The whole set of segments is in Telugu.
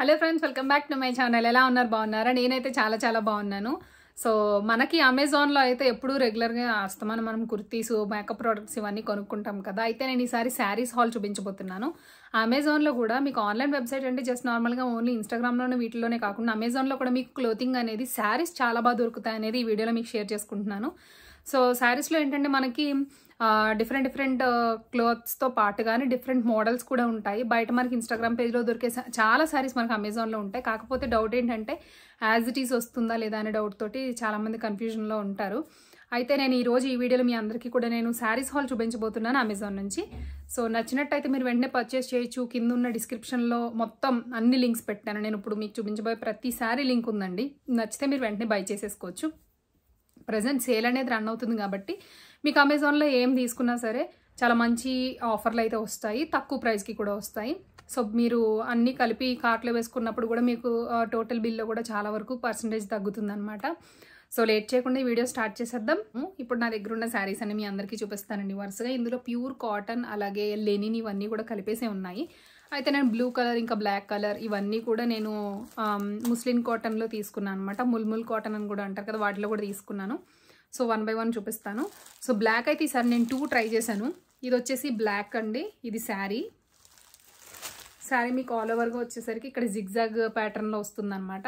Hello friends, welcome back to my channel. ఎలా ఉన్నారు? బాగున్నారా? నేనైతే చాలా చాలా బాగున్నాను. సో మనకి అమెజాన్లో అయితే ఎప్పుడు రెగ్యులర్గా వస్తామని మనం కుర్తీస్, మేకప్ ప్రోడక్ట్స్ ఇవన్నీ కొనుక్కుంటాం కదా. అయితే నేను ఈసారి శారీస్ హాల్ చూపించబోతున్నాను. అమెజాన్లో కూడా మీకు ఆన్లైన్ వెబ్సైట్ అంటే జస్ట్ నార్మల్గా ఓన్లీ ఇన్స్టాగ్రామ్లోనే వీటిలోనే కాకుండా అమెజాన్లో కూడా మీకు క్లోతింగ్ అనేది శారీస్ చాలా బాగా దొరుకుతాయి అనేది ఈ వీడియోలో మీకు షేర్ చేసుకుంటున్నాను. సో శారీస్లో ఏంటంటే మనకి డిఫరెంట్ క్లోత్స్తో పాటు కానీ డిఫరెంట్ మోడల్స్ కూడా ఉంటాయి. బయట మనకి ఇన్స్టాగ్రామ్ పేజ్లో దొరికే చాలా శారీస్ మనకి అమెజాన్లో ఉంటాయి. కాకపోతే డౌట్ ఏంటంటే యాజ్ ఇట్ ఈస్ వస్తుందా లేదా అనే డౌట్ తోటి చాలామంది కన్ఫ్యూజన్లో ఉంటారు. అయితే నేను ఈరోజు ఈ వీడియోలో మీ అందరికీ కూడా నేను శారీస్ హాల్ చూపించబోతున్నాను అమెజాన్ నుంచి. సో నచ్చినట్టయితే మీరు వెంటనే పర్చేస్ చేయొచ్చు. కింద ఉన్న డిస్క్రిప్షన్లో మొత్తం అన్ని లింక్స్ పెట్టాను. నేను ఇప్పుడు మీకు చూపించబోయే ప్రతి శారీ లింక్ ఉందండి. నచ్చితే మీరు వెంటనే బై చేసేసుకోవచ్చు. ప్రజెంట్ సేల్ అనేది రన్ అవుతుంది కాబట్టి మీకు అమెజాన్లో ఏం తీసుకున్నా సరే చాలా మంచి ఆఫర్లు అయితే వస్తాయి, తక్కువ ప్రైస్కి కూడా వస్తాయి. సో మీరు అన్నీ కలిపి కార్ట్లో వేసుకున్నప్పుడు కూడా మీకు టోటల్ బిల్లో కూడా చాలా వరకు పర్సంటేజ్ తగ్గుతుంది అనమాట. సో లేట్ చేయకుండా ఈ వీడియో స్టార్ట్ చేసేద్దాం. ఇప్పుడు నా దగ్గర ఉన్న శారీస్ అని మీ అందరికీ చూపిస్తానండి వరుసగా. ఇందులో ప్యూర్ కాటన్ అలాగే లెనిన్ ఇవన్నీ కూడా కలిపేసే ఉన్నాయి. అయితే నేను బ్లూ కలర్ ఇంకా బ్లాక్ కలర్ ఇవన్నీ కూడా నేను ముస్లిన్ కాటన్లో తీసుకున్నాను అనమాట. ముల్ముల్ కాటన్ అని కూడా అంటారు కదా, వాటిలో కూడా తీసుకున్నాను. సో 1 by 1 చూపిస్తాను. సో బ్లాక్ అయితే ఈసారి నేను 2 ట్రై చేశాను. ఇది వచ్చేసి బ్లాక్ అండి. ఇది శారీ మీకు ఆల్ ఓవర్గా వచ్చేసరికి ఇక్కడ జిగ్జాగ్ ప్యాటర్న్లో వస్తుంది అనమాట.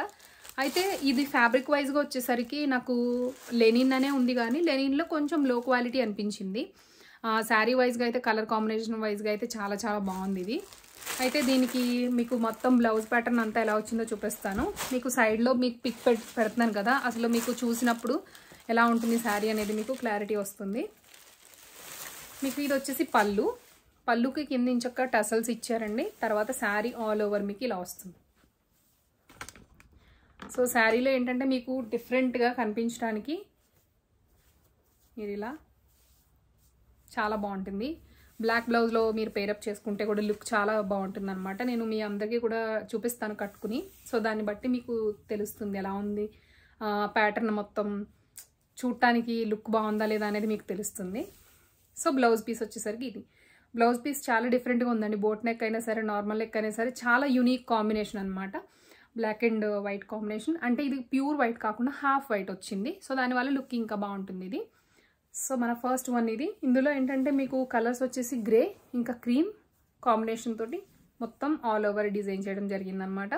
అయితే ఇది ఫ్యాబ్రిక్ వైజ్గా వచ్చేసరికి నాకు లెనిన్ అనే ఉంది, కానీ లెనిన్లో కొంచెం లో క్వాలిటీ అనిపించింది. శారీ వైజ్గా అయితే కలర్ కాంబినేషన్ వైజ్గా అయితే చాలా చాలా బాగుంది ఇది. అయితే దీనికి మీకు మొత్తం బ్లౌజ్ ప్యాటర్న్ అంతా ఎలా వచ్చిందో చూపిస్తాను. మీకు సైడ్లో మీకు పిక్ పెడుతున్నాను కదా, అసలు మీకు చూసినప్పుడు ఎలా ఉంటుంది శారీ అనేది మీకు క్లారిటీ వస్తుంది. మీకు ఇది వచ్చేసి పళ్ళుకి కింద ఇంచక్క టసల్స్ ఇచ్చారండి. తర్వాత శారీ ఆల్ ఓవర్ మీకు ఇలా వస్తుంది. సో శారీలో ఏంటంటే మీకు డిఫరెంట్గా కనిపించడానికి ఇది ఇలా చాలా బాగుంటుంది. బ్లాక్ బ్లౌజ్లో మీరు పేరప్ చేసుకుంటే కూడా లుక్ చాలా బాగుంటుంది అనమాట. నేను మీ అందరికీ కూడా చూపిస్తాను కట్టుకుని. సో దాన్ని బట్టి మీకు తెలుస్తుంది ఎలా ఉంది ప్యాటర్న్ మొత్తం చూడటానికి లుక్ బాగుందా లేదా అనేది మీకు తెలుస్తుంది. సో బ్లౌజ్ పీస్ వచ్చేసరికి ఇది బ్లౌజ్ పీస్ చాలా డిఫరెంట్గా ఉందండి. బోట్ నెక్ అయినా సరే నార్మల్ నెక్ అయినా సరే చాలా యూనిక్ కాంబినేషన్ అనమాట. బ్లాక్ అండ్ వైట్ కాంబినేషన్, అంటే ఇది ప్యూర్ వైట్ కాకుండా హాఫ్ వైట్ వచ్చింది. సో దానివల్ల లుక్ ఇంకా బాగుంటుంది ఇది. సో మన ఫస్ట్ వన్ ఇది. ఇందులో ఏంటంటే మీకు కలర్స్ వచ్చేసి గ్రే ఇంకా క్రీమ్ కాంబినేషన్ తోటి మొత్తం ఆల్ ఓవర్ డిజైన్ చేయడం జరిగిందనమాట.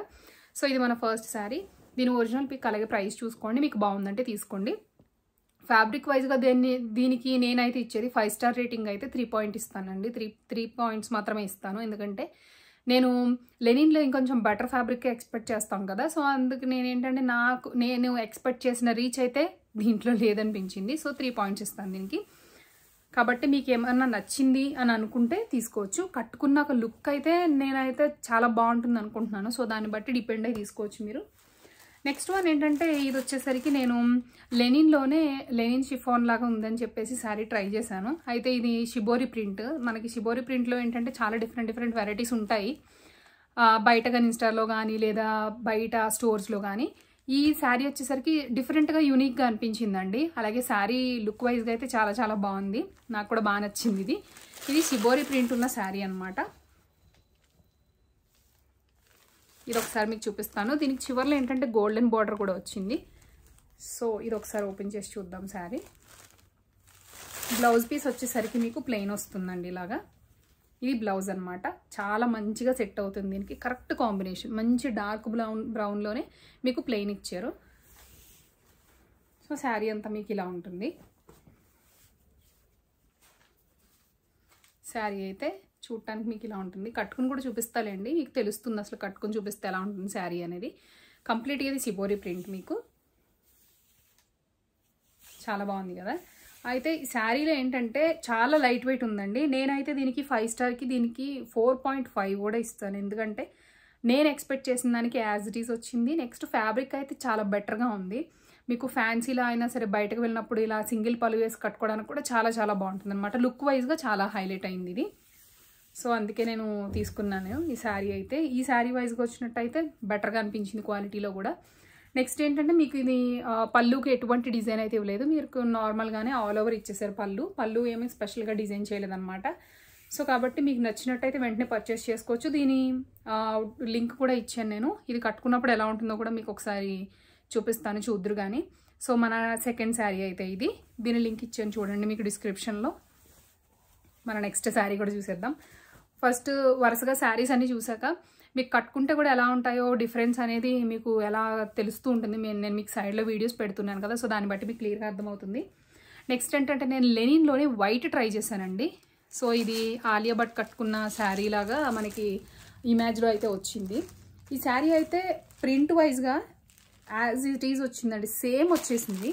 సో ఇది మన ఫస్ట్ శారీ. దీని ఒరిజినల్ పిక్ అలాగే ప్రైస్ చూసుకోండి, మీకు బాగుందంటే తీసుకోండి. ఫ్యాబ్రిక్ వైజ్గా దీనికి నేనైతే ఇచ్చేది 5 స్టార్ రేటింగ్ అయితే 3 పాయింట్ ఇస్తానండి. 3 పాయింట్స్ మాత్రమే ఇస్తాను. ఎందుకంటే నేను లెనిన్లో ఇంకొంచెం బెటర్ ఫ్యాబ్రిక్ ఎక్స్పెక్ట్ చేస్తాం కదా. సో అందుకు నేనేంటంటే నేను ఎక్స్పెక్ట్ చేసిన రీచ్ అయితే దీంట్లో లేదనిపించింది. సో 3 పాయింట్స్ ఇస్తాను దీనికి. కాబట్టి మీకు ఏమన్నా నచ్చింది అని అనుకుంటే తీసుకోవచ్చు. కట్టుకున్న ఒక లుక్ అయితే నేనైతే చాలా బాగుంటుంది అనుకుంటున్నాను. సో దాన్ని బట్టి డిపెండ్ అయ్యి తీసుకోవచ్చు మీరు. నెక్స్ట్ వన్ ఏంటంటే ఇది వచ్చేసరికి నేను లెనిన్ షిఫాన్ లాగా ఉందని చెప్పేసి శారీ ట్రై చేశాను. అయితే ఇది షిబోరి ప్రింట్. మనకి షిబోరి ప్రింట్లో ఏంటంటే చాలా డిఫరెంట్ వెరైటీస్ ఉంటాయి బయట కానీ ఇన్స్టాలో కానీ లేదా బయట స్టోర్స్లో కానీ. ఈ శారీ వచ్చేసరికి డిఫరెంట్గా యూనిక్గా అనిపించిందండి. అలాగే శారీ లుక్ వైజ్గా అయితే చాలా చాలా బాగుంది, నాకు కూడా బాగా నచ్చింది. ఇది షిబోరి ప్రింట్ ఉన్న శారీ అనమాట. ఇది ఒకసారి మీకు చూపిస్తాను. దీనికి చివర్లో ఏంటంటే గోల్డెన్ బార్డర్ కూడా వచ్చింది. సో ఇది ఒకసారి ఓపెన్ చేసి చూద్దాం శారీ. బ్లౌజ్ పీస్ వచ్చేసరికి మీకు ప్లెయిన్ వస్తుందండి ఇలాగా. ఇది బ్లౌజ్ అనమాట. చాలా మంచిగా సెట్ అవుతుంది దీనికి. కరెక్ట్ కాంబినేషన్, మంచి డార్క్ బ్రౌన్లోనే మీకు ప్లెయిన్ ఇచ్చారు. సో శారీ అంతా మీకు ఇలా ఉంటుంది. శారీ అయితే చూడటానికి మీకు ఇలా ఉంటుంది. కట్టుకుని కూడా చూపిస్తాలేండి, మీకు తెలుస్తుంది అసలు కట్టుకుని చూపిస్తే ఎలా ఉంటుంది శారీ అనేది. కంప్లీట్గా ఇది షిబోరి ప్రింట్ మీకు చాలా బాగుంది కదా. అయితే ఈ శారీలో ఏంటంటే చాలా లైట్ వెయిట్ ఉందండి. నేనైతే దీనికి 5 స్టార్కి దీనికి 4.5 కూడా ఇస్తాను. ఎందుకంటే నేను ఎక్స్పెక్ట్ చేసిన దానికి యాజ్ ఇట్ ఈస్ వచ్చింది. నెక్స్ట్ ఫ్యాబ్రిక్ అయితే చాలా బెటర్గా ఉంది. మీకు ఫ్యాన్సీలో అయినా సరే బయటకు వెళ్ళినప్పుడు ఇలా సింగిల్ పళ్ళు వేసి కట్టుకోవడానికి కూడా చాలా చాలా బాగుంటుంది అనమాట. లుక్ వైజ్గా చాలా హైలైట్ అయింది ఇది. సో అందుకే నేను తీసుకున్నాను ఈ శారీ అయితే. ఈ శారీ వైజ్గా వచ్చినట్టయితే బెటర్గా అనిపించింది క్వాలిటీలో కూడా. నెక్స్ట్ ఏంటంటే మీకు ఇది పళ్ళుకి ఎటువంటి డిజైన్ అయితే ఇవ్వలేదు, మీరు నార్మల్గానే ఆల్ ఓవర్ ఇచ్చేసారు. పళ్ళు ఏమీ స్పెషల్గా డిజైన్ చేయలేదన్నమాట. సో కాబట్టి మీకు నచ్చినట్టయితే వెంటనే పర్చేస్ చేసుకోవచ్చు. దీని లింక్ కూడా ఇచ్చాను నేను. ఇది కట్టుకున్నప్పుడు ఎలా ఉంటుందో కూడా మీకు ఒకసారి చూపిస్తాను, చూద్దరు కానీ. సో మన సెకండ్ శారీ అయితే ఇది. దీని లింక్ ఇచ్చాను చూడండి మీకు డిస్క్రిప్షన్లో. మన నెక్స్ట్ శారీ కూడా చూసేద్దాం. ఫస్ట్ వరుసగా శారీస్ అన్ని చూసాక మీకు కట్టుకుంటే కూడా ఎలా ఉంటాయో డిఫరెన్స్ అనేది మీకు ఎలా తెలుస్తూ ఉంటుంది. నేను మీకు సైడ్లో వీడియోస్ పెడుతున్నాను కదా, సో దాన్ని బట్టి మీకు క్లియర్గా అర్థమవుతుంది. నెక్స్ట్ ఏంటంటే నేను లెనిన్లోనే వైట్ ట్రై చేశానండి. సో ఇది ఆలియా భట్ కట్టుకున్న శారీ లాగా మనకి ఇమేజ్లో అయితే వచ్చింది. ఈ శారీ అయితే ప్రింట్ వైజ్గా యాజ్ ఇట్ ఈజ్ వచ్చిందండి, సేమ్ వచ్చేసింది.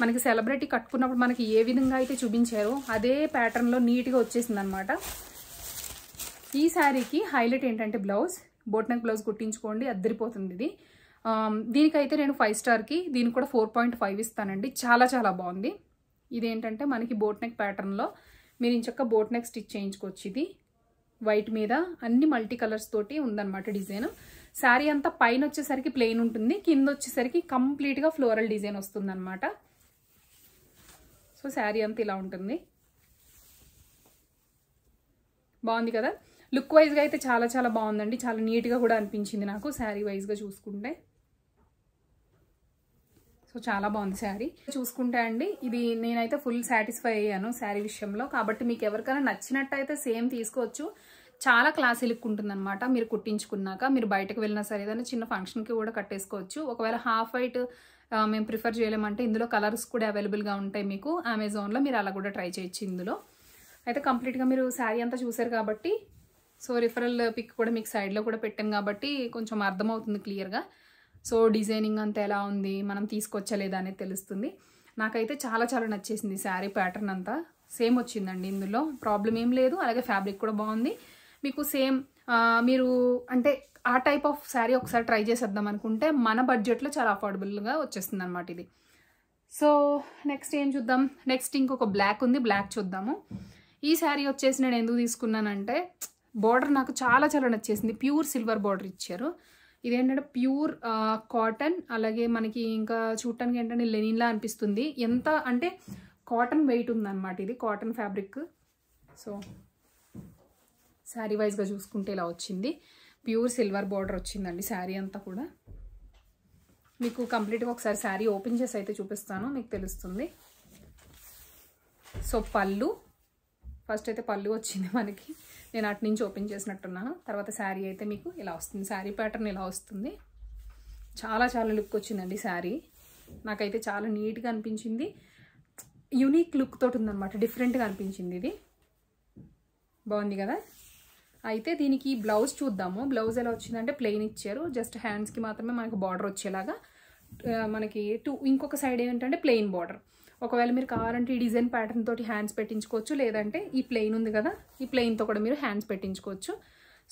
మనకి సెలబ్రిటీ కట్టుకున్నప్పుడు మనకి ఏ విధంగా అయితే చూపించారో అదే ప్యాటర్న్లో నీట్గా వచ్చేసింది అనమాట. ఈ శారీకి హైలైట్ ఏంటంటే బ్లౌజ్, బోట్ నెక్ బ్లౌజ్ కుట్టించుకోండి, అద్దరిపోతుంది ఇది. దీనికైతే నేను 5 స్టార్కి దీనికి కూడా 4.5 ఇస్తానండి. చాలా చాలా బాగుంది. ఇదేంటంటే మనకి బోట్ నెక్ ప్యాటర్న్లో మీరు ఇంచక్క బోట్ నెక్ స్టిచ్ చేయించుకోవచ్చు. ఇది వైట్ మీద అన్ని మల్టీ కలర్స్ తోటి ఉందన్నమాట డిజైన్. శారీ అంతా పైన వచ్చేసరికి ప్లెయిన్ ఉంటుంది, కింద వచ్చేసరికి కంప్లీట్గా ఫ్లోరల్ డిజైన్ వస్తుంది అనమాట. సో శారీ అంతా ఇలా ఉంటుంది. బాగుంది కదా. లుక్ వైజ్గా అయితే చాలా చాలా బాగుందండి. చాలా నీట్గా కూడా అనిపించింది నాకు శారీ వైజ్గా చూసుకుంటే. సో చాలా బాగుంది శారీ చూసుకుంటే అండి. ఇది నేనైతే ఫుల్ సాటిస్ఫై అయ్యాను శారీ విషయంలో. కాబట్టి మీకు ఎవరికైనా నచ్చినట్టయితే సేమ్ తీసుకోవచ్చు. చాలా క్లాసీ లుక్ ఉంటుంది అనమాట. మీరు కుట్టించుకున్నాక మీరు బయటకు వెళ్ళినా సరే ఏదైనా చిన్న ఫంక్షన్కి కూడా కట్టేసుకోవచ్చు. ఒకవేళ హాఫ్ వైట్ మేము ప్రిఫర్ చేయలేమంటే ఇందులో కలర్స్ కూడా అవైలబుల్గా ఉంటాయి మీకు అమెజాన్లో. మీరు అలా కూడా ట్రై చేయొచ్చు. ఇందులో అయితే కంప్లీట్గా మీరు శారీ అంతా చూసారు కాబట్టి, సో రిఫరల్ పిక్ కూడా మీకు సైడ్లో కూడా పెట్టాను కాబట్టి కొంచెం అర్థమవుతుంది క్లియర్గా. సో డిజైనింగ్ అంతా ఎలా ఉంది, మనం తీసుకొచ్చలేదా అనేది తెలుస్తుంది. నాకైతే చాలా చాలా నచ్చేసింది శారీ ప్యాటర్న్ అంతా. సేమ్ వచ్చిందండి, ఇందులో ప్రాబ్లం ఏం లేదు. అలాగే ఫ్యాబ్రిక్ కూడా బాగుంది. మీకు సేమ్ మీరు అంటే ఆ టైప్ ఆఫ్ శారీ ఒకసారి ట్రై చేసేద్దాం అనుకుంటే మన బడ్జెట్లో చాలా అఫోర్డబుల్గా వచ్చేస్తుంది అనమాట ఇది. సో నెక్స్ట్ ఏం చూద్దాం. నెక్స్ట్ ఇంకొక బ్లాక్ ఉంది, బ్లాక్ చూద్దాము. ఈ శారీ వచ్చేసి నేను ఎందుకు తీసుకున్నానంటే బార్డర్ నాకు చాలా చాలా నచ్చేసింది. ప్యూర్ సిల్వర్ బార్డర్ ఇచ్చారు. ఇదేంటంటే ప్యూర్ కాటన్, అలాగే మనకి ఇంకా చూడటానికి ఏంటంటే లెనిన్లా అనిపిస్తుంది. ఎంత అంటే కాటన్ వెయిట్ ఉందన్నమాట. ఇది కాటన్ ఫ్యాబ్రిక్. సో శారీ వైజ్గా చూసుకుంటే ఇలా వచ్చింది. ప్యూర్ సిల్వర్ బార్డర్ వచ్చిందండి శారీ అంతా కూడా. మీకు కంప్లీట్గా ఒకసారి శారీ ఓపెన్ చేసి అయితే చూపిస్తాను, మీకు తెలుస్తుంది. సో పళ్ళు ఫస్ట్ అయితే పళ్ళు వచ్చింది మనకి. నేను అటు నుంచి ఓపెన్ చేసినట్టున్నాను. తర్వాత శారీ అయితే మీకు ఇలా వస్తుంది. శారీ ప్యాటర్న్ ఇలా వస్తుంది. చాలా చాలా లుక్ వచ్చిందండి శారీ. నాకైతే చాలా నీట్గా అనిపించింది. యూనిక్ లుక్ తోటి ఉందన్నమాట, డిఫరెంట్గా అనిపించింది. ఇది బాగుంది కదా. అయితే దీనికి బ్లౌజ్ చూద్దాము. బ్లౌజ్ ఎలా వచ్చిందంటే ప్లెయిన్ ఇచ్చారు. జస్ట్ హ్యాండ్స్కి మాత్రమే మనకి బార్డర్ వచ్చేలాగా మనకి ఇంకొక సైడ్ ఏంటంటే ప్లెయిన్ బార్డర్. ఒకవేళ మీరు కావాలంటే ఈ డిజైన్ ప్యాటర్న్ తోటి హ్యాండ్స్ పెట్టించుకోవచ్చు, లేదంటే ఈ ప్లెయిన్ ఉంది కదా, ఈ ప్లెయిన్తో కూడా మీరు హ్యాండ్స్ పెట్టించుకోవచ్చు.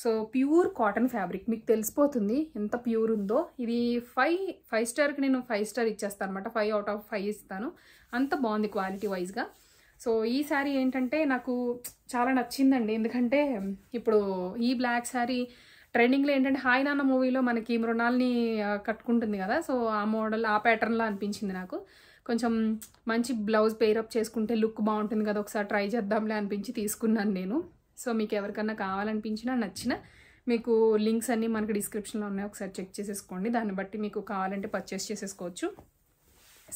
సో ప్యూర్ కాటన్ ఫ్యాబ్రిక్ మీకు తెలిసిపోతుంది ఎంత ప్యూర్ ఉందో. ఇది 5 స్టార్కి నేను 5 స్టార్ ఇచ్చేస్తాను అనమాట. 5 out of 5 ఇస్తాను. అంత బాగుంది క్వాలిటీ వైజ్గా. సో ఈ శారీ ఏంటంటే నాకు చాలా నచ్చిందండి. ఎందుకంటే ఇప్పుడు ఈ బ్లాక్ శారీ ట్రెండింగ్లో ఏంటంటే హాయ్ నాన్న మూవీలో మనకి మృణాల్ని కట్టుకుంటుంది కదా, సో ఆ మోడల్ ఆ ప్యాటర్న్లో అనిపించింది నాకు. కొంచెం మంచి బ్లౌజ్ పేరప్ చేసుకుంటే లుక్ బాగుంటుంది కదా, ఒకసారి ట్రై చేద్దాంలే అనిపించి తీసుకున్నాను నేను. సో మీకు ఎవరికన్నా కావాలనిపించినా నచ్చిన మీకు లింక్స్ అన్నీ మనకి డిస్క్రిప్షన్లో ఉన్నాయి, ఒకసారి చెక్ చేసేసుకోండి. దాన్ని బట్టి మీకు కావాలంటే పర్చేస్ చేసేసుకోవచ్చు.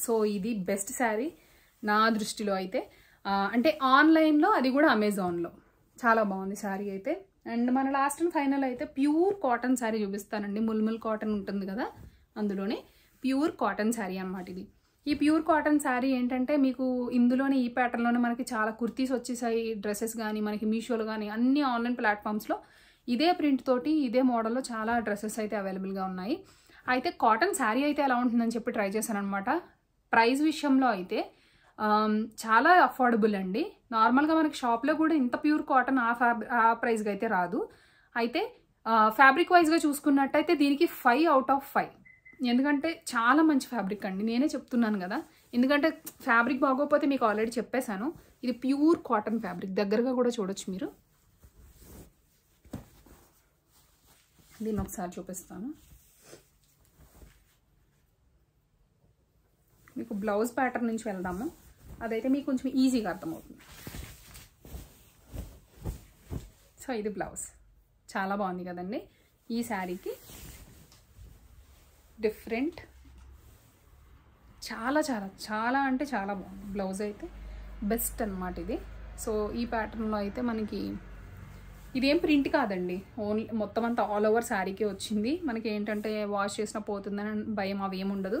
సో ఇది బెస్ట్ శారీ నా దృష్టిలో అయితే. అంటే ఆన్లైన్లో, అది కూడా అమెజాన్లో చాలా బాగుంది శారీ అయితే. అండ్ మన లాస్ట్ అండ్ ఫైనల్ అయితే ప్యూర్ కాటన్ శారీ చూపిస్తానండి. ముల్ముల్ కాటన్ ఉంటుంది కదా, అందులోనే ప్యూర్ కాటన్ శారీ అన్నమాట ఇది. ఈ ప్యూర్ కాటన్ శారీ ఏంటంటే మీకు ఇందులోనే ఈ ప్యాటర్న్లోనే మనకి చాలా కుర్తీస్ వచ్చేసాయి. డ్రెస్సెస్ కానీ మనకి మీషోలో కానీ అన్ని ఆన్లైన్ ప్లాట్ఫామ్స్లో ఇదే ప్రింట్ తోటి ఇదే మోడల్లో చాలా డ్రెస్సెస్ అయితే అవైలబుల్గా ఉన్నాయి. అయితే కాటన్ శారీ అయితే ఎలా ఉంటుందని చెప్పి ట్రై చేశాను అనమాట. ప్రైస్ విషయంలో అయితే చాలా అఫోర్డబుల్ అండి. నార్మల్గా మనకి షాప్లో కూడా ఇంత ప్యూర్ కాటన్ ఆ ప్రైస్కి అయితే రాదు. అయితే ఫ్యాబ్రిక్ వైజ్గా చూసుకున్నట్టయితే దీనికి 5 out of 5. ఎందుకంటే చాలా మంచి ఫ్యాబ్రిక్ అండి, నేనే చెప్తున్నాను కదా. ఎందుకంటే ఫ్యాబ్రిక్ బాగోకపోతే మీకు ఆల్రెడీ చెప్పేశాను. ఇది ప్యూర్ కాటన్ ఫ్యాబ్రిక్, దగ్గరగా కూడా చూడొచ్చు మీరు. దీన్ని ఒకసారి చూపిస్తాను మీకు. బ్లౌజ్ ప్యాటర్న్ నుంచి వెళ్దాము, అదైతే మీకు కొంచెం ఈజీగా అర్థమవుతుంది. సో ఇది బ్లౌజ్. చాలా బాగుంది కదండి ఈ శారీకి. డిఫరెంట్, చాలా చాలా చాలా అంటే చాలా బాగుంది. బ్లౌజ్ అయితే బెస్ట్ అనమాట ఇది. సో ఈ ప్యాటర్న్లో అయితే మనకి ఇదేం ప్రింట్ కాదండి, ఓన్లీ మొత్తం అంతా ఆల్ ఓవర్ శారీకి వచ్చింది. మనకి ఏంటంటే వాష్ చేసినా పోతుందని భయం అవి ఏమి ఉండదు.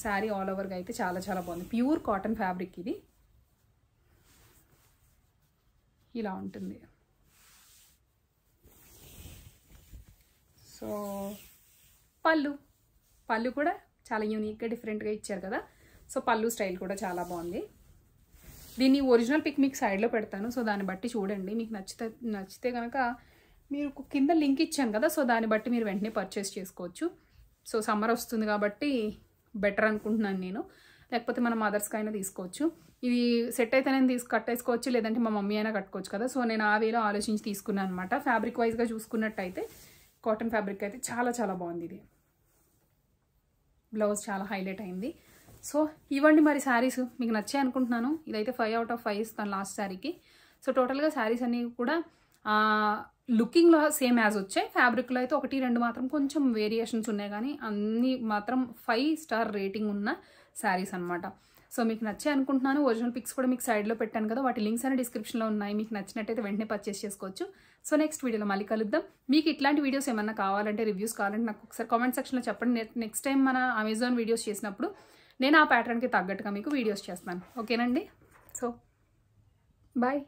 శారీ ఆల్ ఓవర్గా అయితే చాలా చాలా బాగుంది. ప్యూర్ కాటన్ ఫ్యాబ్రిక్ ఇది. ఇలా ఉంటుంది. సో పళ్ళు కూడా చాలా యూనిక్గా డిఫరెంట్గా ఇచ్చారు కదా. సో పళ్ళు స్టైల్ కూడా చాలా బాగుంది. దీన్ని ఒరిజినల్ పిక్ మీకు సైడ్లో పెడతాను. సో దాన్ని బట్టి చూడండి. మీకు నచ్చితే కనుక మీరు కింద లింక్ ఇచ్చాను కదా, సో దాన్ని బట్టి మీరు వెంటనే పర్చేస్ చేసుకోవచ్చు. సో సమ్మర్ వస్తుంది కాబట్టి బెటర్ అనుకుంటున్నాను నేను. లేకపోతే మన మదర్స్కైనా తీసుకోవచ్చు. ఇది సెట్ అయితే నేను కట్టేసుకోవచ్చు, లేదంటే మా మమ్మీ అయినా కట్టుకోవచ్చు కదా. సో నేను ఆ వేలో ఆలోచించి తీసుకున్నాను అనమాట. ఫ్యాబ్రిక్ వైజ్గా చూసుకున్నట్టయితే కాటన్ ఫ్యాబ్రిక్ అయితే చాలా చాలా బాగుంది. ఇది బ్లౌజ్ చాలా హైలైట్ అయింది. సో ఇవ్వండి మరి శారీస్ మీకు నచ్చాయి అనుకుంటున్నాను. ఇదైతే 5 out of 5 ఇస్తాను లాస్ట్ శారీకి. సో టోటల్గా శారీస్ అన్నీ కూడా లుకింగ్లో సేమ్ యాజ్ వచ్చాయి. ఫ్యాబ్రిక్లో అయితే 1-2 మాత్రం కొంచెం వేరియేషన్స్ ఉన్నాయి, కానీ అన్నీ మాత్రం 5 స్టార్ రేటింగ్ ఉన్న శారీస్ అనమాట. సో మీకు నచ్చాయి అనుకుంటున్నాను. ఒరిజినల్ పిక్స్ కూడా మీకు సైడ్లో పెట్టాను కదా, వాటి లింక్స్ అనే డిస్క్రిప్షన్లో ఉన్నాయి. మీకు నచ్చినట్టయితే వెంటనే పర్చేస్ చేసుకోవచ్చు. సో నెక్స్ట్ వీడియోలో మళ్ళీ కలుద్దాం. మీకు ఇట్లాంటి వీడియోస్ ఏమన్నా కావాలంటే, రివ్యూస్ కావాలంటే నాకు ఒకసారి కామెంట్ సెక్షన్లో చెప్పండి. నెక్స్ట్ టైం మన అమెజాన్ వీడియోస్ చేసినప్పుడు నేను ఆ ప్యాటర్న్కి తగ్గట్టుగా మీకు వీడియోస్ చేస్తాను. ఓకేనండి. So bye.